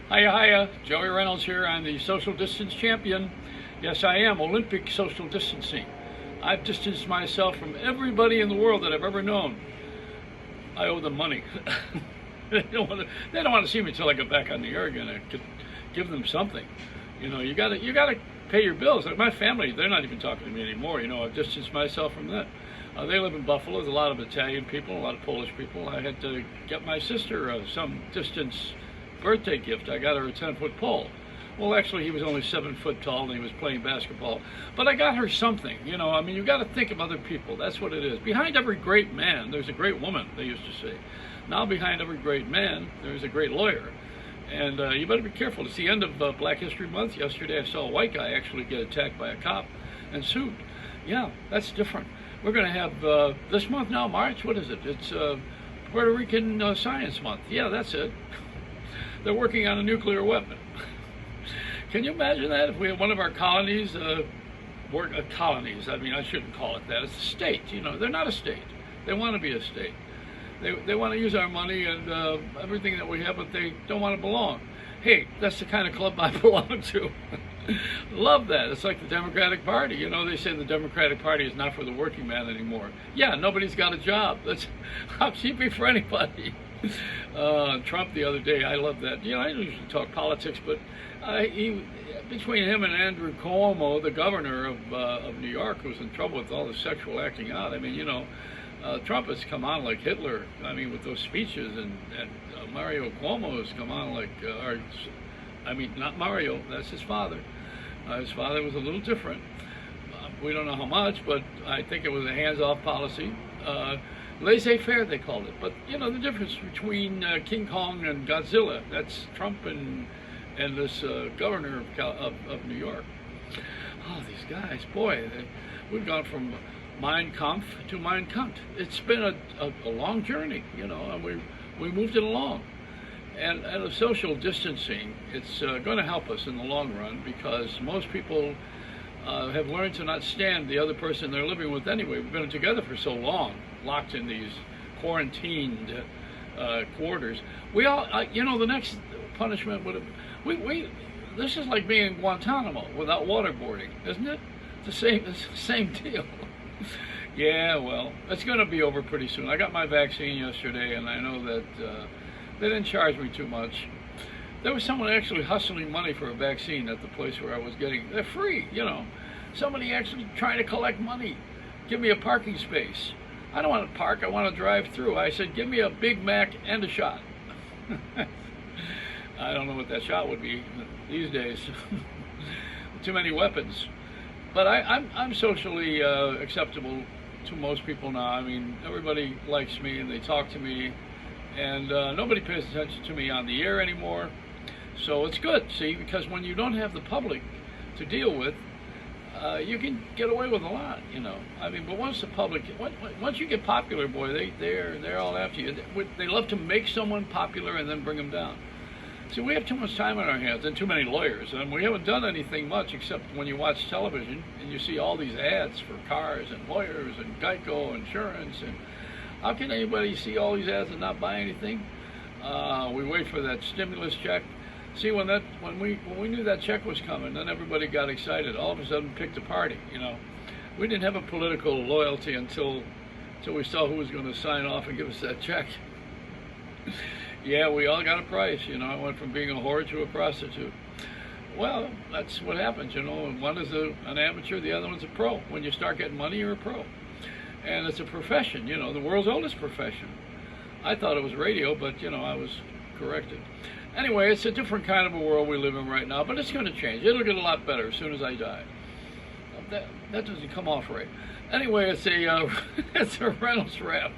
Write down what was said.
Hiya, hiya. Joey Reynolds here. I'm the social distance champion. Yes, I am. Olympic social distancing. I've distanced myself from everybody in the world that I've ever known. I owe them money. They don't want to see me until I get back on the air again. I could give them something. You gotta pay your bills. Like my family, they're not even talking to me anymore. I've distanced myself from that. They live in Buffalo. There's a lot of Italian people, a lot of Polish people. I had to get my sister some distance birthday gift. I got her a 10-foot pole. Well, actually, he was only 7 foot tall and he was playing basketball. But I got her something. You got to think of other people. That's what it is. Behind every great man, there's a great woman, they used to say. Now, behind every great man, there's a great lawyer. And you better be careful. It's the end of Black History Month. Yesterday, I saw a white guy actually get attacked by a cop and sued. Yeah, that's different. We're going to have this month now, March. What is it? It's Puerto Rican Science Month. Yeah, that's it. They're working on a nuclear weapon. Can you imagine that if we had one of our colonies colonies? I mean, I shouldn't call it that. It's a state. They're not a state. They want to be a state. They want to use our money and everything that we have, but they don't want to belong. Hey, that's the kind of club I belong to. Love that. It's like the Democratic Party. They say the Democratic Party is not for the working man anymore. Yeah, nobody's got a job. How cheapy for anybody. Trump the other day, I love that. I don't usually talk politics, but between him and Andrew Cuomo, the governor of New York, who's in trouble with all the sexual acting out. I mean, Trump has come on like Hitler. I mean, with those speeches, and Mario Cuomo has come on like, not Mario, that's his father. His father was a little different. We don't know how much, but I think it was a hands-off policy. Laissez-faire, they called it. But, the difference between King Kong and Godzilla, that's Trump and this governor of New York. Oh, these guys, boy, we've gone from Mein Kampf to Mein Kampf. It's been a long journey, and we moved it along. And the social distancing, it's going to help us in the long run because most people have learned to not stand the other person they're living with anyway. We've been together for so long, locked in these quarantined quarters. We all, the next punishment would have, this is like being in Guantanamo without waterboarding, isn't it? It's the same deal. Yeah, well, it's going to be over pretty soon. I got my vaccine yesterday, and I know that they didn't charge me too much. There was someone actually hustling money for a vaccine at the place where I was getting. They're free, Somebody actually trying to collect money. Give me a parking space. I don't want to park. I want to drive through. I said, give me a Big Mac and a shot. I don't know what that shot would be these days. Too many weapons. But I'm socially acceptable to most people now. I mean, everybody likes me and they talk to me, and nobody pays attention to me on the air anymore. So it's good, see, because when you don't have the public to deal with, you can get away with a lot, I mean, but once the public, once you get popular, boy, they're all after you. They love to make someone popular and then bring them down. See, we have too much time on our hands and too many lawyers, and we haven't done anything much except when you watch television and you see all these ads for cars and lawyers and Geico insurance. And how can anybody see all these ads and not buy anything? We wait for that stimulus check. See, when we knew that check was coming, then everybody got excited. All of a sudden, picked a party. We didn't have a political loyalty until we saw who was going to sign off and give us that check. Yeah, we all got a price. I went from being a whore to a prostitute. Well, that's what happens. One is an amateur, the other one's a pro. When you start getting money, you're a pro, and it's a profession. The world's oldest profession. I thought it was radio, but I was corrected. Anyway, it's a different kind of a world we live in right now, but it's going to change. It'll get a lot better as soon as I die. That doesn't come off right. Anyway, it's a Reynolds wrap.